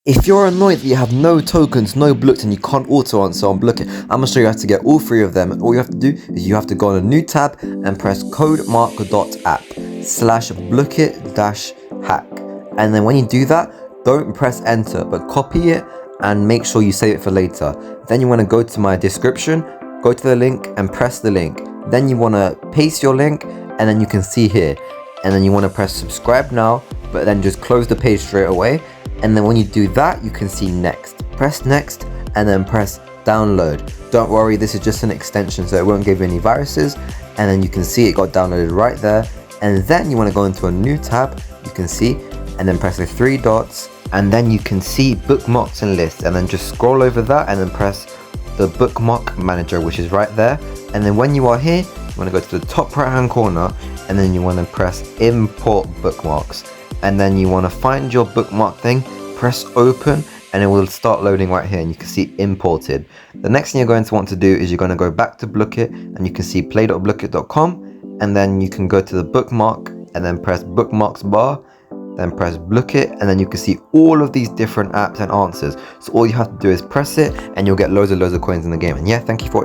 If you're annoyed that you have no tokens, no Blooket, and you can't auto answer on Blooket, I'm going to show you how to get all 3 of them. And all you have to do is you have to go on a new tab and press codemark.app/Blooket-hack. And then when you do that, don't press enter, but copy it and make sure you save it for later. Then you want to go to my description, go to the link and press the link. Then you want to paste your link and then you can see here. And then you want to press subscribe now, but then just close the page straight away. And then when you do that, you can see next. Press next and then press download. Don't worry, this is just an extension, so it won't give you any viruses. And then you can see it got downloaded right there. And then you want to go into a new tab, you can see, and then press the 3 dots. And then you can see bookmarks and lists. And then just scroll over that and then press the bookmark manager, which is right there. And then when you are here, you want to go to the top right hand corner and then you want to press import bookmarks. And then you want to find your bookmark thing, press open, and it will start loading right here and you can see imported. The next thing you're going to want to do is you're going to go back to Blooket and you can see play.blooket.com, and then you can go to the bookmark and then press bookmarks bar, then press Blooket, and then you can see all of these different apps and answers. So all you have to do is press it and you'll get loads of coins in the game. And yeah, thank you for